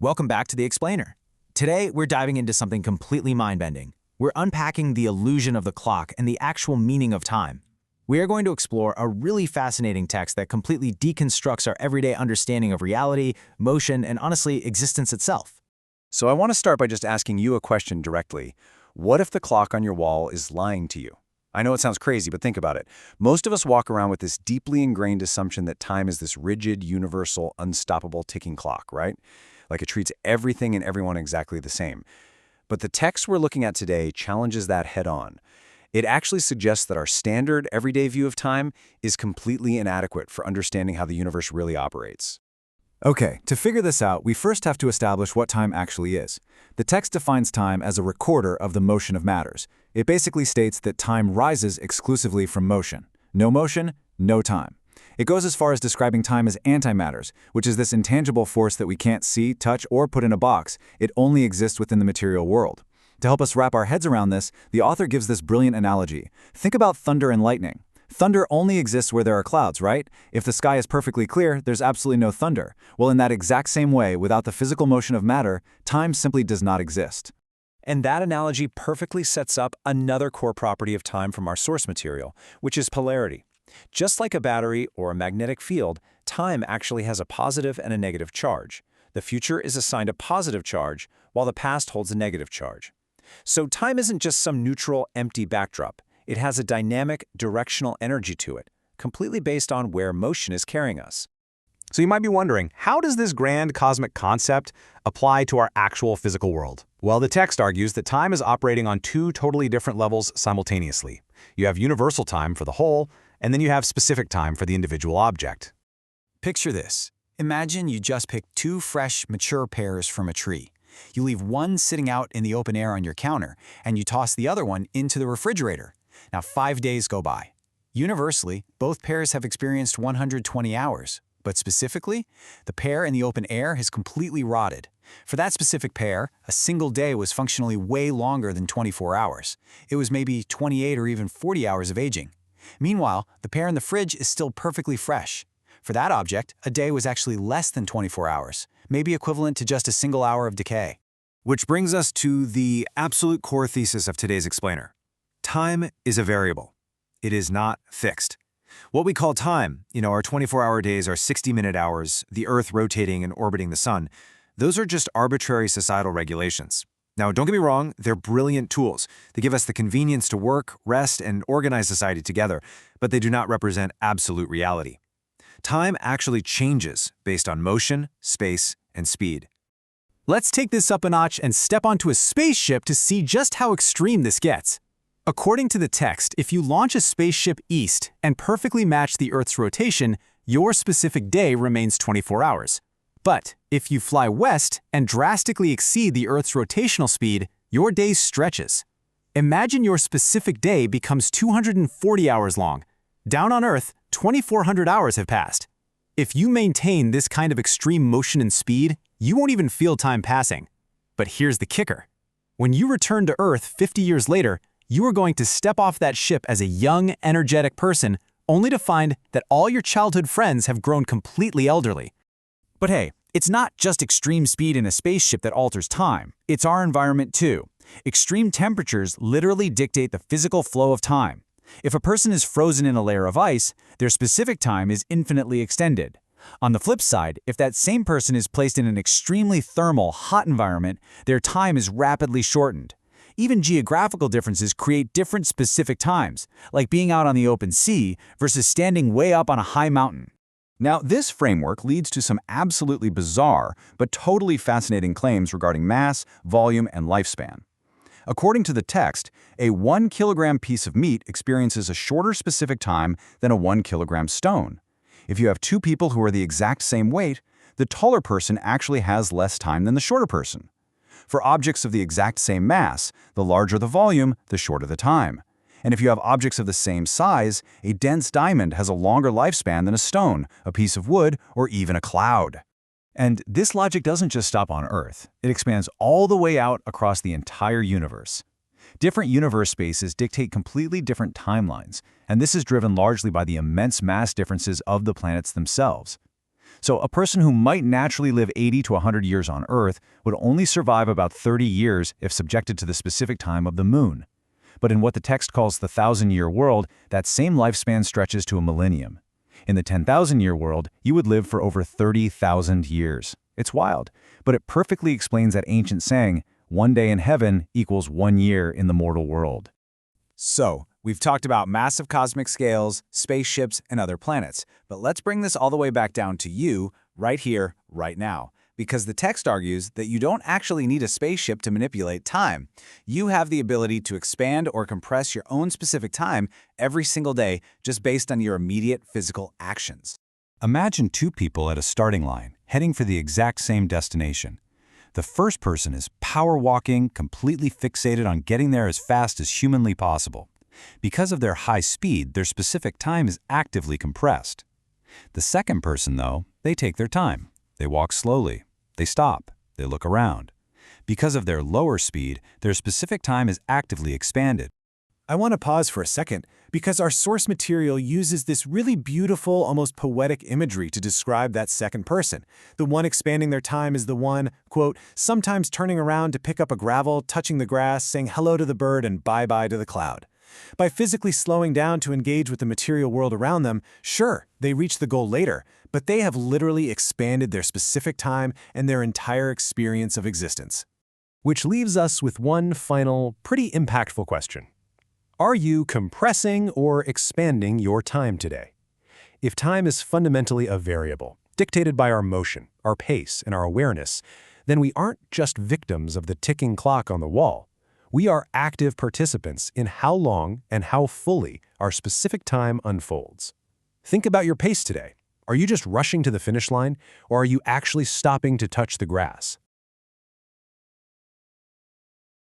Welcome back to The Explainer. Today, we're diving into something completely mind-bending. We're unpacking the illusion of the clock and the actual meaning of time. We are going to explore a really fascinating text that completely deconstructs our everyday understanding of reality, motion, and honestly, existence itself. So I want to start by just asking you a question directly. What if the clock on your wall is lying to you? I know it sounds crazy, but think about it. Most of us walk around with this deeply ingrained assumption that time is this rigid, universal, unstoppable ticking clock, right? Like it treats everything and everyone exactly the same. But the text we're looking at today challenges that head-on. It actually suggests that our standard, everyday view of time is completely inadequate for understanding how the universe really operates. Okay, to figure this out, we first have to establish what time actually is. The text defines time as a recorder of the motion of matters. It basically states that time rises exclusively from motion. No motion, no time. It goes as far as describing time as antimatters, which is this intangible force that we can't see, touch, or put in a box. It only exists within the material world. To help us wrap our heads around this, the author gives this brilliant analogy. Think about thunder and lightning. Thunder only exists where there are clouds, right? If the sky is perfectly clear, there's absolutely no thunder. Well, in that exact same way, without the physical motion of matter, time simply does not exist. And that analogy perfectly sets up another core property of time from our source material, which is polarity. Just like a battery or a magnetic field, time actually has a positive and a negative charge. The future is assigned a positive charge, while the past holds a negative charge. So time isn't just some neutral, empty backdrop. It has a dynamic, directional energy to it, completely based on where motion is carrying us. So you might be wondering, how does this grand cosmic concept apply to our actual physical world? Well, the text argues that time is operating on two totally different levels simultaneously. You have universal time for the whole, and then you have specific time for the individual object. Picture this. Imagine you just picked two fresh, mature pears from a tree. You leave one sitting out in the open air on your counter, and you toss the other one into the refrigerator. Now 5 days go by. Universally, both pears have experienced 120 hours, but specifically, the pear in the open air has completely rotted. For that specific pear, a single day was functionally way longer than 24 hours. It was maybe 28 or even 40 hours of aging. Meanwhile, the pear in the fridge is still perfectly fresh. For that object, a day was actually less than 24 hours, maybe equivalent to just a single hour of decay. Which brings us to the absolute core thesis of today's explainer. Time is a variable. It is not fixed. What we call time, our 24-hour days, our 60-minute hours, the Earth rotating and orbiting the sun, those are just arbitrary societal regulations. Now, don't get me wrong, they're brilliant tools. They give us the convenience to work, rest, and organize society together, but they do not represent absolute reality. Time actually changes based on motion, space, and speed. Let's take this up a notch and step onto a spaceship to see just how extreme this gets. According to the text, if you launch a spaceship east and perfectly match the Earth's rotation, your specific day remains 24 hours. But if you fly west and drastically exceed the Earth's rotational speed, your day stretches. Imagine your specific day becomes 240 hours long. Down on Earth, 2,400 hours have passed. If you maintain this kind of extreme motion and speed, you won't even feel time passing. But here's the kicker. When you return to Earth 50 years later, you are going to step off that ship as a young, energetic person, only to find that all your childhood friends have grown completely elderly. But hey, it's not just extreme speed in a spaceship that alters time. It's our environment too. Extreme temperatures literally dictate the physical flow of time. If a person is frozen in a layer of ice, their specific time is infinitely extended. On the flip side, if that same person is placed in an extremely thermal, hot environment, their time is rapidly shortened. Even geographical differences create different specific times, like being out on the open sea versus standing way up on a high mountain. Now, this framework leads to some absolutely bizarre but totally fascinating claims regarding mass, volume, and lifespan. According to the text, a 1 kilogram piece of meat experiences a shorter specific time than a 1 kilogram stone. If you have two people who are the exact same weight, the taller person actually has less time than the shorter person. For objects of the exact same mass, the larger the volume, the shorter the time. And if you have objects of the same size, a dense diamond has a longer lifespan than a stone, a piece of wood, or even a cloud. And this logic doesn't just stop on Earth. It expands all the way out across the entire universe. Different universe spaces dictate completely different timelines, and this is driven largely by the immense mass differences of the planets themselves. So a person who might naturally live 80 to 100 years on Earth would only survive about 30 years if subjected to the specific time of the moon. But in what the text calls the 1,000-year world, that same lifespan stretches to a millennium. In the 10,000-year world, you would live for over 30,000 years. It's wild, but it perfectly explains that ancient saying, "One day in heaven equals 1 year in the mortal world." So, we've talked about massive cosmic scales, spaceships, and other planets, but let's bring this all the way back down to you, right here, right now. Because the text argues that you don't actually need a spaceship to manipulate time. You have the ability to expand or compress your own specific time every single day just based on your immediate physical actions. Imagine two people at a starting line, heading for the exact same destination. The first person is power walking, completely fixated on getting there as fast as humanly possible. Because of their high speed, their specific time is actively compressed. The second person, though, they take their time. They walk slowly. They stop. They look around. Because of their lower speed, their specific time is actively expanded. I want to pause for a second because our source material uses this really beautiful, almost poetic imagery to describe that second person. The one expanding their time is the one, quote, sometimes turning around to pick up a gravel, touching the grass, saying hello to the bird and bye-bye to the cloud. By physically slowing down to engage with the material world around them, sure, they reach the goal later, but they have literally expanded their specific time and their entire experience of existence. Which leaves us with one final, pretty impactful question. Are you compressing or expanding your time today? If time is fundamentally a variable, dictated by our motion, our pace, and our awareness, then we aren't just victims of the ticking clock on the wall. We are active participants in how long and how fully our specific time unfolds. Think about your pace today. Are you just rushing to the finish line, or are you actually stopping to touch the grass?